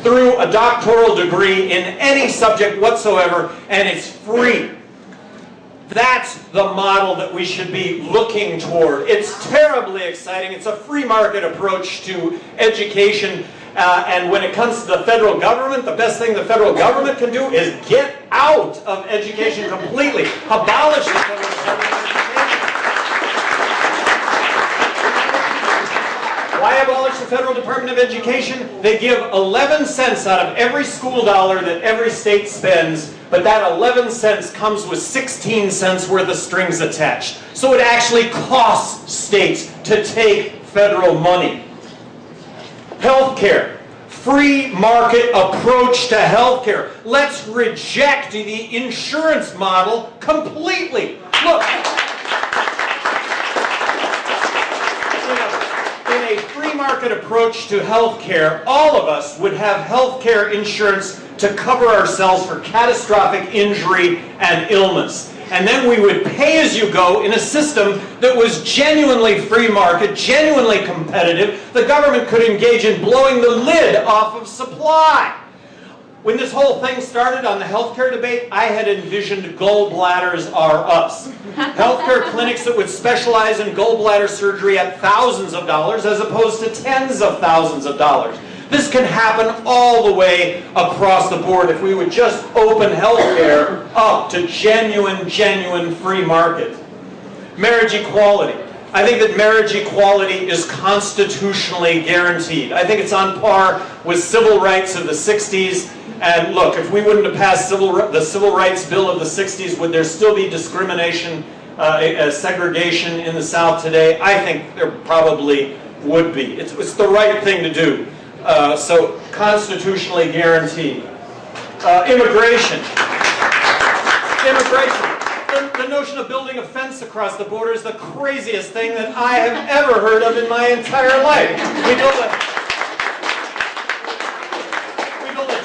through a doctoral degree in any subject whatsoever, and it's free. That's the model that we should be looking toward. It's terribly exciting. It's a free market approach to education. And when it comes to the federal government, the best thing the federal government can do is get out of education completely. Abolish the federal government. Why abolish the Federal Department of Education? They give 11 cents out of every school dollar that every state spends, but that 11 cents comes with 16 cents worth of strings attached. So it actually costs states to take federal money. Healthcare. Free market approach to healthcare. Let's reject the insurance model completely. Look. In a free market approach to healthcare, all of us would have healthcare insurance to cover ourselves for catastrophic injury and illness. And then we would pay as you go in a system that was genuinely free market, genuinely competitive. The government could engage in blowing the lid off of supply. When this whole thing started on the healthcare debate, I had envisioned gallbladders are us. Healthcare clinics that would specialize in gallbladder surgery at thousands of dollars as opposed to tens of thousands of dollars. This can happen all the way across the board if we would just open healthcare up to genuine free market. Marriage equality. I think that marriage equality is constitutionally guaranteed. I think it's on par with civil rights of the 60s. And look, if we wouldn't have passed the Civil Rights Bill of the 60s, would there still be discrimination, segregation in the South today? I think there probably would be. It's the right thing to do. So constitutionally guaranteed. Immigration. The notion of building a fence across the border is the craziest thing that I have ever heard of in my entire life. We build a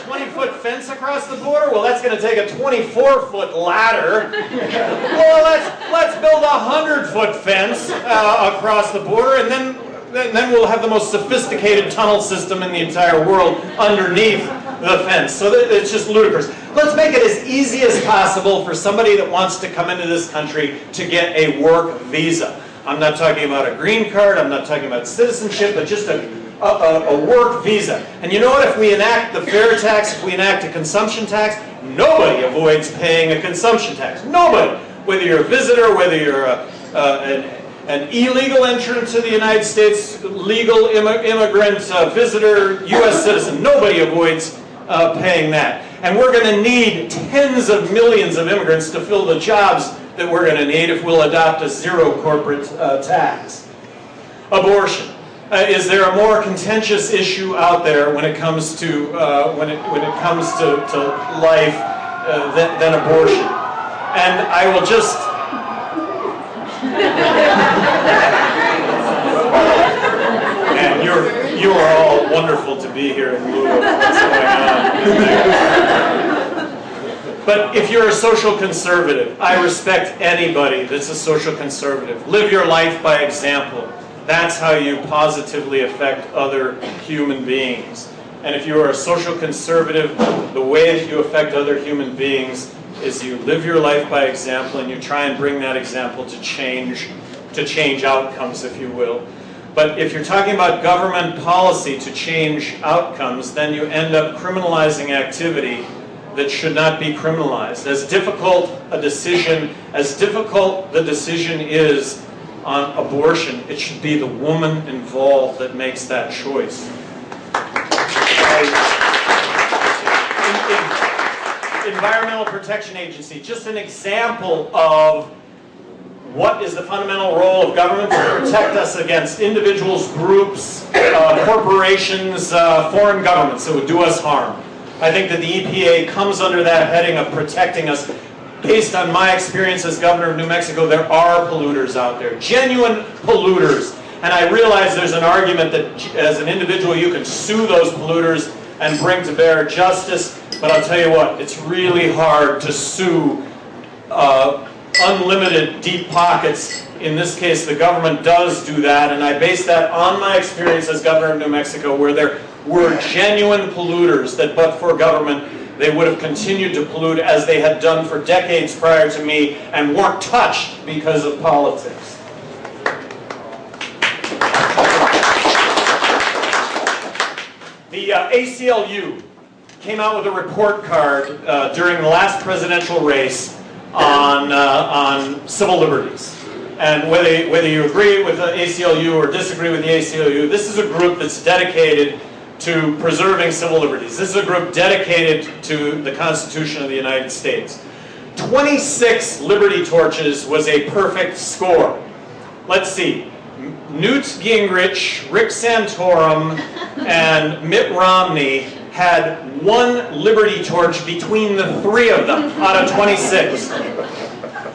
20-foot fence across the border? Well, that's going to take a 24-foot ladder. Well, let's build a 100-foot fence across the border, and then we'll have the most sophisticated tunnel system in the entire world underneath the fence. So it's just ludicrous. Let's make it as easy as possible for somebody that wants to come into this country to get a work visa. I'm not talking about a green card, I'm not talking about citizenship, but just a work visa. And you know what? If we enact the fair tax, if we enact a consumption tax, nobody avoids paying a consumption tax. Nobody. Whether you're a visitor, whether you're an illegal entrant to the United States, legal immigrant, visitor, U.S. citizen, nobody avoids paying that. And we're going to need tens of millions of immigrants to fill the jobs that we're going to need if we'll adopt a zero corporate tax. Abortion. Is there a more contentious issue out there when it comes to when it comes to life than abortion? And I will just. And you are all wonderful to be here in lieu of what's going on. But if you're a social conservative, I respect anybody that's a social conservative. Live your life by example. That's how you positively affect other human beings. And if you are a social conservative, the way that you affect other human beings is you live your life by example and you try and bring that example to change outcomes, if you will. But if you're talking about government policy to change outcomes, then you end up criminalizing activity that should not be criminalized. As difficult the decision is on abortion, it should be the woman involved that makes that choice. Environmental Protection Agency, just an example of what is the fundamental role of government to protect us against individuals, groups, corporations, foreign governments that would do us harm. I think that the EPA comes under that heading of protecting us. Based on my experience as governor of New Mexico, there are polluters out there, genuine polluters. And I realize there's an argument that as an individual you can sue those polluters and bring to bear justice, but I'll tell you what, it's really hard to sue unlimited deep pockets. In this case, the government does do that, and I base that on my experience as governor of New Mexico, where there were genuine polluters that, but for government, they would have continued to pollute as they had done for decades prior to me and weren't touched because of politics. The ACLU came out with a report card during the last presidential race on civil liberties. And whether you agree with the ACLU or disagree with the ACLU, this is a group that's dedicated to preserving civil liberties. This is a group dedicated to the Constitution of the United States. 26 liberty torches was a perfect score. Let's see. Newt Gingrich, Rick Santorum, and Mitt Romney had one liberty torch between the three of them out of 26.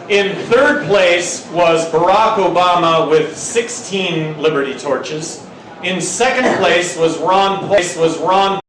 In third place was Barack Obama with 16 liberty torches. In second place was Ron Paul.